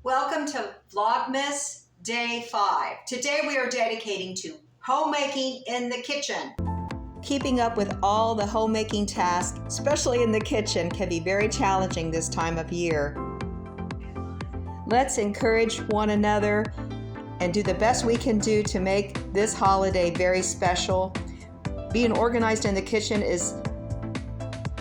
Welcome to Vlogmas Day 5. Today we are dedicating to homemaking in the kitchen. Keeping up with all the homemaking tasks, especially in the kitchen, can be very challenging this time of year. Let's encourage one another and do the best we can do to make this holiday very special. Being organized in the kitchen is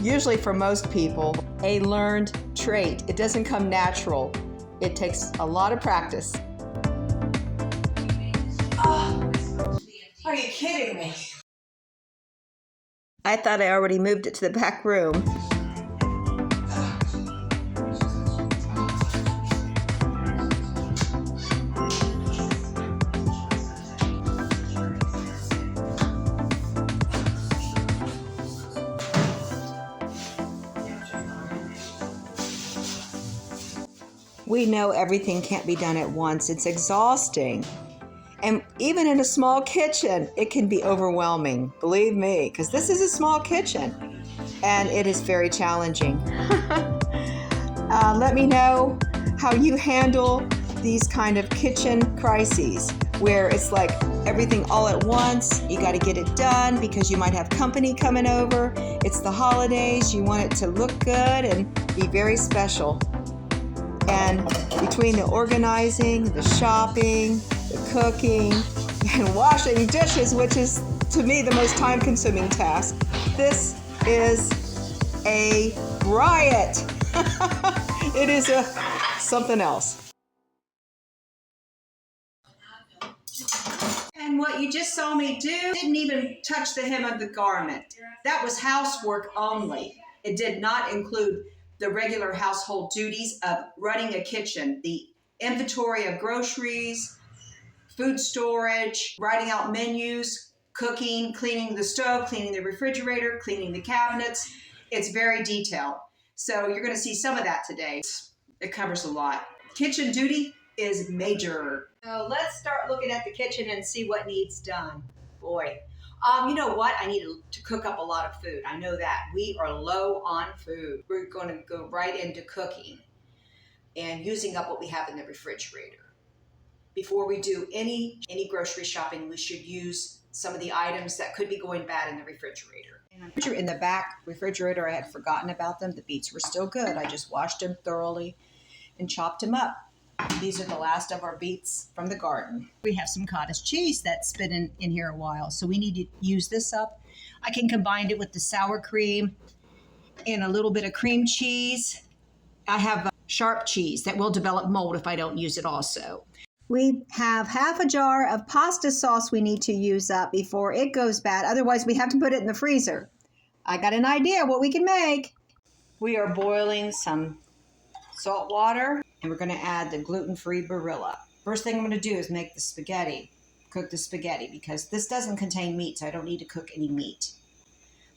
usually, for most people, a learned trait. It doesn't come natural. It takes a lot of practice. Oh, are you kidding me? I thought I already moved it to the back room. We know everything can't be done at once. It's exhausting. And even in a small kitchen, it can be overwhelming. Believe me, because this is a small kitchen and it is very challenging. Let me know how you handle these kind of kitchen crises where it's like everything all at once. You got to get it done because you might have company coming over. It's the holidays. You want it to look good and be very special. And between the organizing, the shopping, the cooking, and washing dishes, which is, to me, the most time-consuming task, this is a riot. It is something else. And what you just saw me do didn't even touch the hem of the garment. That was housework only. It did not include the regular household duties of running a kitchen, the inventory of groceries, food storage, writing out menus, cooking, cleaning the stove, cleaning the refrigerator, cleaning the cabinets. It's very detailed. So you're going to see some of that today. It covers a lot. Kitchen duty is major. So let's start looking at the kitchen and see what needs done. Boy. You know what? I need to cook up a lot of food. I know that. We are low on food. We're going to go right into cooking and using up what we have in the refrigerator. Before we do any grocery shopping, we should use some of the items that could be going bad in the refrigerator. In the back refrigerator, I had forgotten about them. The beets were still good. I just washed them thoroughly and chopped them up. These are the last of our beets from the garden. We have some cottage cheese that's been in here a while, so we need to use this up. I can combine it with the sour cream and a little bit of cream cheese. I have sharp cheese that will develop mold if I don't use it also. We have half a jar of pasta sauce we need to use up before it goes bad. Otherwise, we have to put it in the freezer. I got an idea what we can make. We are boiling some salt water, and we're going to add the gluten-free Barilla. First thing I'm going to do is make the spaghetti, cook the spaghetti, because this doesn't contain meat, so I don't need to cook any meat.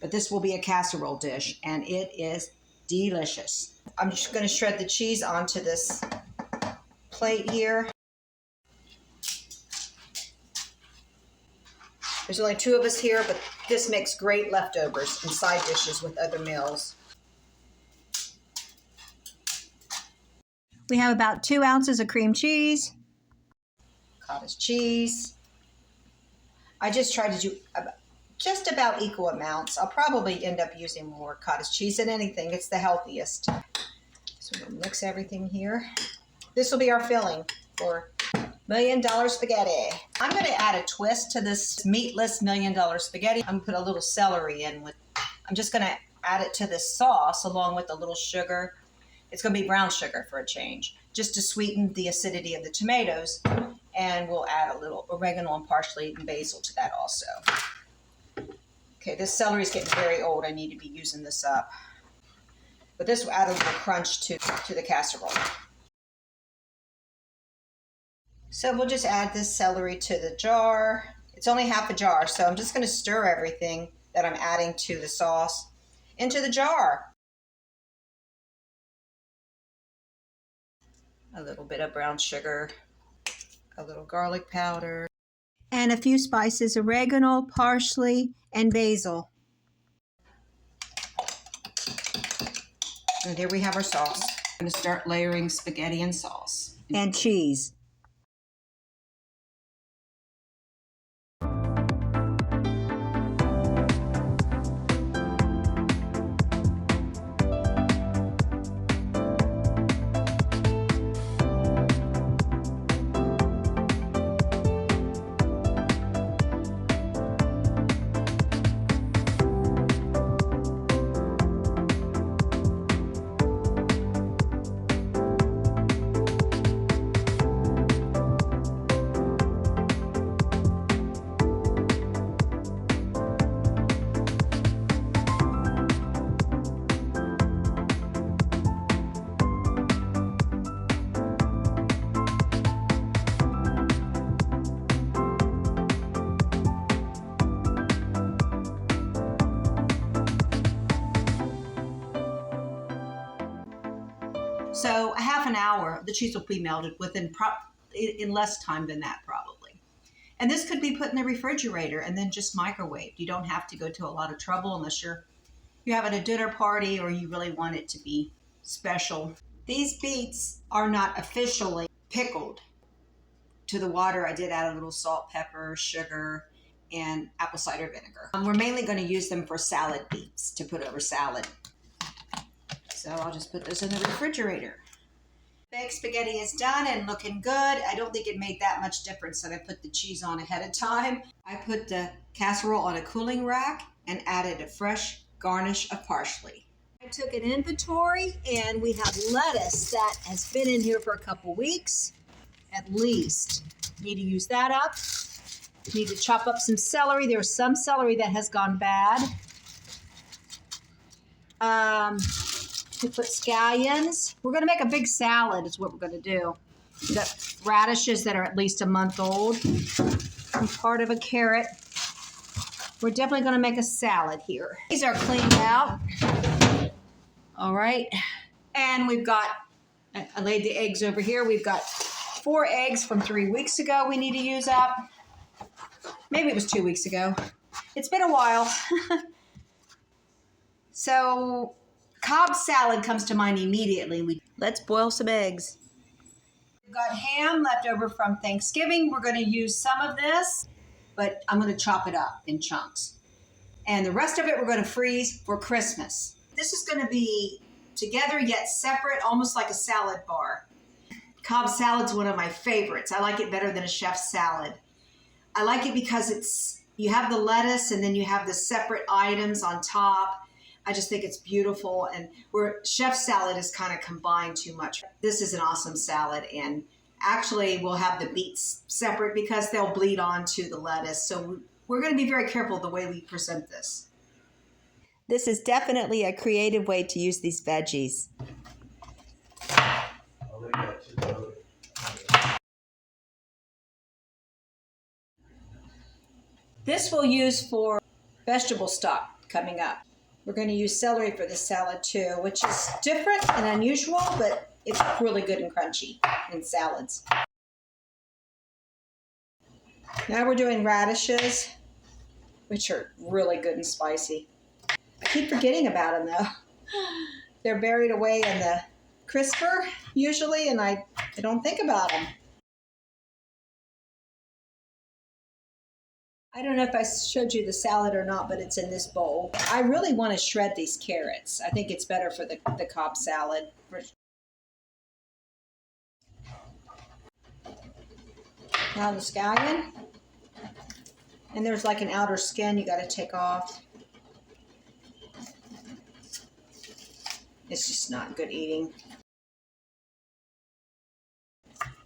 But this will be a casserole dish, and it is delicious. I'm just going to shred the cheese onto this plate here. There's only 2 of us here, but this makes great leftovers and side dishes with other meals. We have about 2 ounces of cream cheese, cottage cheese. I just try to do just about equal amounts. I'll probably end up using more cottage cheese than anything. It's the healthiest. So we'll mix everything here. This will be our filling for $1 million spaghetti. I'm going to add a twist to this meatless $1 million spaghetti. I'm going to put a little celery in with. I'm just going to add it to this sauce along with a little sugar. It's going to be brown sugar for a change, just to sweeten the acidity of the tomatoes. And we'll add a little oregano and parsley and basil to that also. Okay, this celery is getting very old. I need to be using this up. But this will add a little crunch to the casserole. So we'll just add this celery to the jar. It's only half a jar, so I'm just going to stir everything that I'm adding to the sauce into the jar. A little bit of brown sugar, a little garlic powder, and a few spices, oregano, parsley, and basil. And there we have our sauce. I'm going to start layering spaghetti and sauce. And cheese. So a half an hour, the cheese will be melted within in less time than that probably. And this could be put in the refrigerator and then just microwaved. You don't have to go to a lot of trouble unless you're having a dinner party or you really want it to be special. These beets are not officially pickled. To the water, I did add a little salt, pepper, sugar, and apple cider vinegar. We're mainly going to use them for salad beets to put over salad. So I'll just put this in the refrigerator. Baked spaghetti is done and looking good. I don't think it made that much difference that I put the cheese on ahead of time. I put the casserole on a cooling rack and added a fresh garnish of parsley. I took an inventory and we have lettuce that has been in here for a couple weeks, at least. Need to use that up. Need to chop up some celery. There's some celery that has gone bad. We put scallions. We're going to make a big salad is what we're going to do. We've got radishes that are at least a month old. And part of a carrot. We're definitely going to make a salad here. These are cleaned out. All right. And we've got, I laid the eggs over here. We've got 4 eggs from 3 weeks ago we need to use up. Maybe it was 2 weeks ago. It's been a while. So Cobb salad comes to mind immediately. Let's boil some eggs. We've got ham left over from Thanksgiving. We're going to use some of this, but I'm going to chop it up in chunks. And the rest of it we're going to freeze for Christmas. This is going to be together yet separate, almost like a salad bar. Cobb salad's one of my favorites. I like it better than a chef's salad. I like it because you have the lettuce and then you have the separate items on top. I just think it's beautiful, and where chef salad is kind of combined too much. This is an awesome salad, and actually we'll have the beets separate because they'll bleed onto the lettuce. So we're going to be very careful the way we present this. This is definitely a creative way to use these veggies. This we'll use for vegetable stock coming up. We're going to use celery for this salad too, which is different and unusual, but it's really good and crunchy in salads. Now we're doing radishes, which are really good and spicy. I keep forgetting about them though. They're buried away in the crisper usually, and I don't think about them. I don't know if I showed you the salad or not, but it's in this bowl. I really want to shred these carrots. I think it's better for the Cobb salad. Now the scallion. And there's like an outer skin you got to take off. It's just not good eating.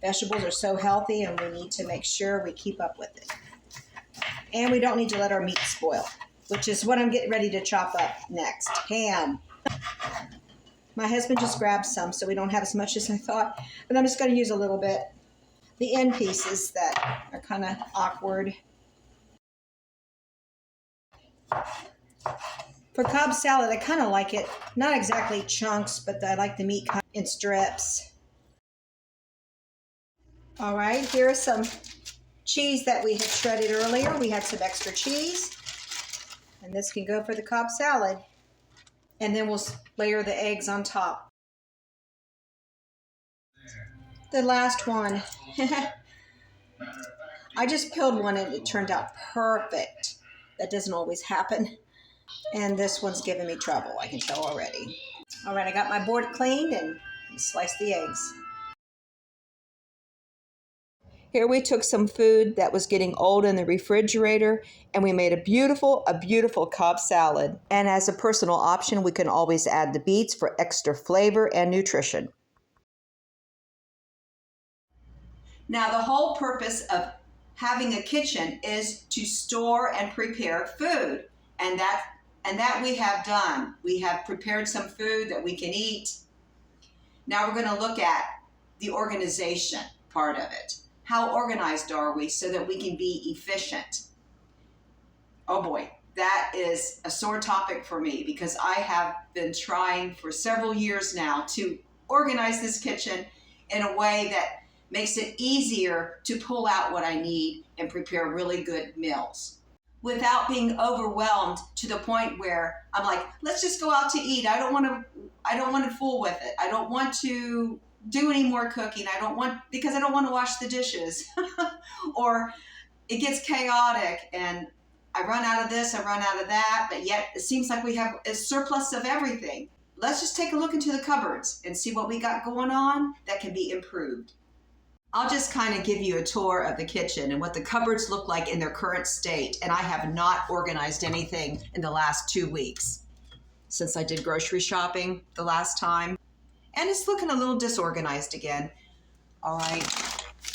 Vegetables are so healthy, and we need to make sure we keep up with it. And we don't need to let our meat spoil, which is what I'm getting ready to chop up next. Ham. My husband just grabbed some, so we don't have as much as I thought. But I'm just going to use a little bit. The end pieces that are kind of awkward. For Cobb salad, I kind of like it. Not exactly chunks, but I like the meat in strips. All right, here are some cheese that we had shredded earlier. We had some extra cheese, and this can go for the Cobb salad. And then we'll layer the eggs on top. The last one. I just peeled one and it turned out perfect. That doesn't always happen. And this one's giving me trouble, I can tell already. All right, I got my board cleaned and sliced the eggs. Here we took some food that was getting old in the refrigerator and we made a beautiful Cobb salad. And as a personal option, we can always add the beets for extra flavor and nutrition. Now, the whole purpose of having a kitchen is to store and prepare food. And that we have done. We have prepared some food that we can eat. Now we're going to look at the organization part of it. How organized are we so that we can be efficient? Oh boy, that is a sore topic for me because I have been trying for several years now to organize this kitchen in a way that makes it easier to pull out what I need and prepare really good meals without being overwhelmed to the point where I'm like, let's just go out to eat. I don't want to fool with it. I don't want to do any more cooking. Because I don't want to wash the dishes. Or it gets chaotic and I run out of this, I run out of that, but yet it seems like we have a surplus of everything. Let's just take a look into the cupboards and see what we got going on that can be improved. I'll just kind of give you a tour of the kitchen and what the cupboards look like in their current state. And I have not organized anything in the last 2 weeks since I did grocery shopping the last time. And it's looking a little disorganized again. All right.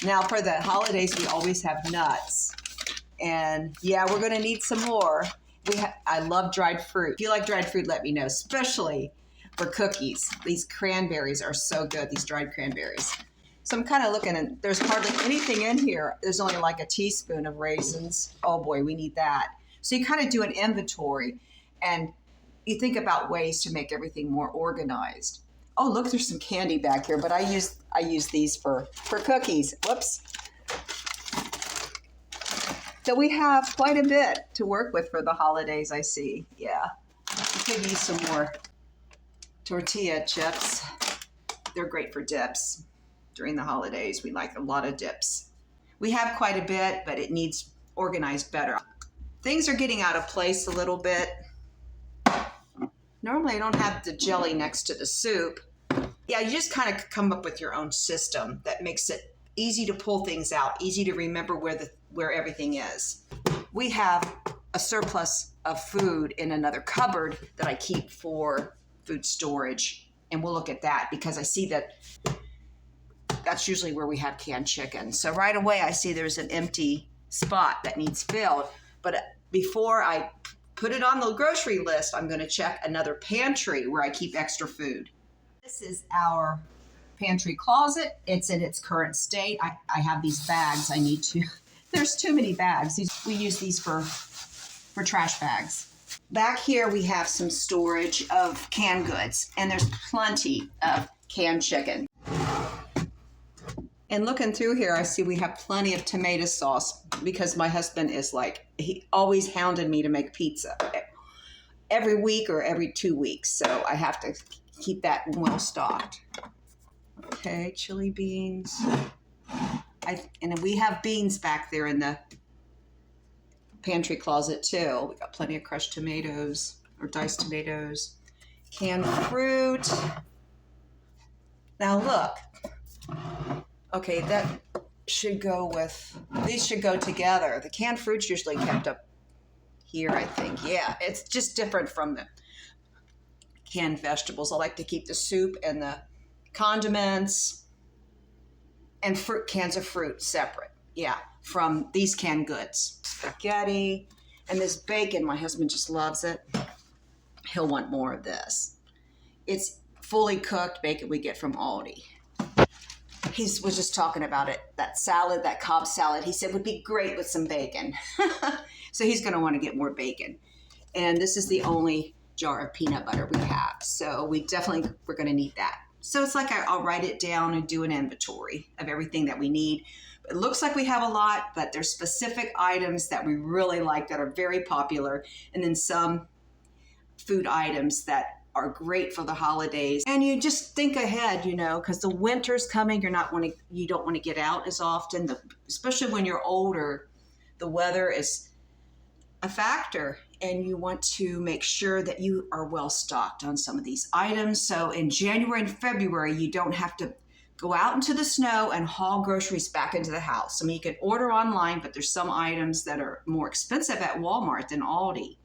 Now for the holidays, we always have nuts. And yeah, we're going to need some more. I love dried fruit. If you like dried fruit, let me know, especially for cookies. These cranberries are so good, these dried cranberries. So I'm kind of looking and there's hardly anything in here. There's only like a teaspoon of raisins. Oh boy, we need that. So you kind of do an inventory and you think about ways to make everything more organized. Oh, look, there's some candy back here, but I use these for cookies. Whoops. So we have quite a bit to work with for the holidays, I see. Yeah. We could use some more tortilla chips. They're great for dips. During the holidays, we like a lot of dips. We have quite a bit, but it needs organized better. Things are getting out of place a little bit. Normally I don't have the jelly next to the soup. Yeah, you just kind of come up with your own system that makes it easy to pull things out, easy to remember where everything is. We have a surplus of food in another cupboard that I keep for food storage. And we'll look at that because I see that that's usually where we have canned chicken. So right away, I see there's an empty spot that needs filled. But before I put it on the grocery list, I'm going to check another pantry where I keep extra food. This is our pantry closet. It's in its current state. I have these bags I need to. There's too many bags. We use these for trash bags. Back here, we have some storage of canned goods, and there's plenty of canned chicken. And looking through here, I see we have plenty of tomato sauce because my husband is he always hounded me to make pizza every week or every 2 weeks. So I have to keep that well stocked. Okay, chili beans. And we have beans back there in the pantry closet too. We got plenty of crushed tomatoes or diced tomatoes, canned fruit. Now look. Okay, that should go these should go together. The canned fruit's usually kept up here, I think. Yeah, it's just different from the canned vegetables. I like to keep the soup and the condiments and cans of fruit separate. Yeah, from these canned goods. Spaghetti and this bacon, my husband just loves it. He'll want more of this. It's fully cooked bacon we get from Aldi. He was just talking about it, that salad, that Cobb salad, he said would be great with some bacon. So he's going to want to get more bacon. And this is the only jar of peanut butter we have. So we're going to need that. So it's like I'll write it down and do an inventory of everything that we need. It looks like we have a lot, but there's specific items that we really like that are very popular. And then some food items that are great for the holidays. And you just think ahead, you know, because the winter's coming. You don't want to get out as often, especially when you're older. The weather is a factor, and you want to make sure that you are well stocked on some of these items. So in January and February, you don't have to go out into the snow and haul groceries back into the house. I mean, you can order online, but there's some items that are more expensive at Walmart than Aldi.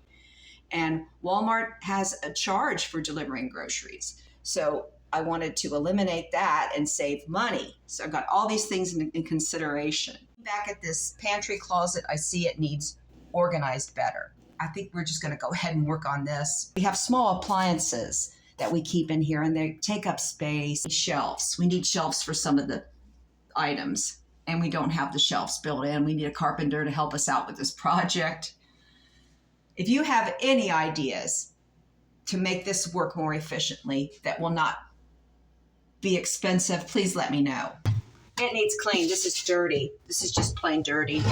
And Walmart has a charge for delivering groceries. So I wanted to eliminate that and save money. So I got all these things in consideration. Back at this pantry closet, I see it needs organized better. I think we're just going to go ahead and work on this. We have small appliances that we keep in here, and they take up space. Shelves. We need shelves for some of the items, and we don't have the shelves built in. We need a carpenter to help us out with this project. If you have any ideas to make this work more efficiently that will not be expensive, please let me know. It needs clean. This is dirty. This is just plain dirty.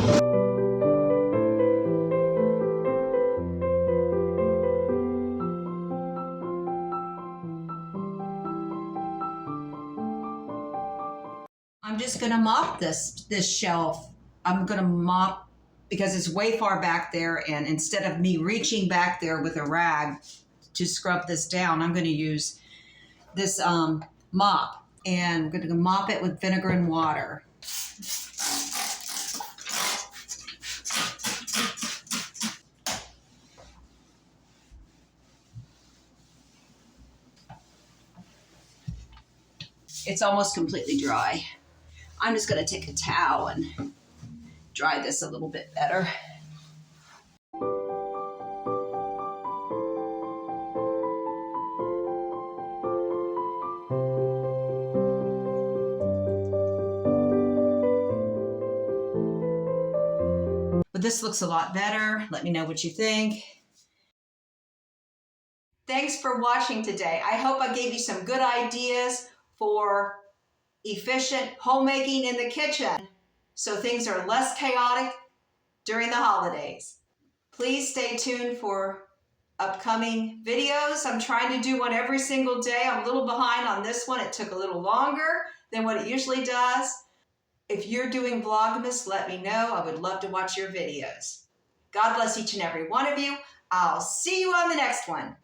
I'm just going to mop this shelf. I'm going to mop because it's way far back there, and instead of me reaching back there with a rag to scrub this down, I'm going to use this mop, and I'm going to mop it with vinegar and water. It's almost completely dry. I'm just going to take a towel and dry this a little bit better. But this looks a lot better. Let me know what you think. Thanks for watching today. I hope I gave you some good ideas for efficient homemaking in the kitchen so things are less chaotic during the holidays. Please stay tuned for upcoming videos. I'm trying to do one every single day. I'm a little behind on this one. It took a little longer than what it usually does. If you're doing Vlogmas, let me know. I would love to watch your videos. God bless each and every one of you. I'll see you on the next one.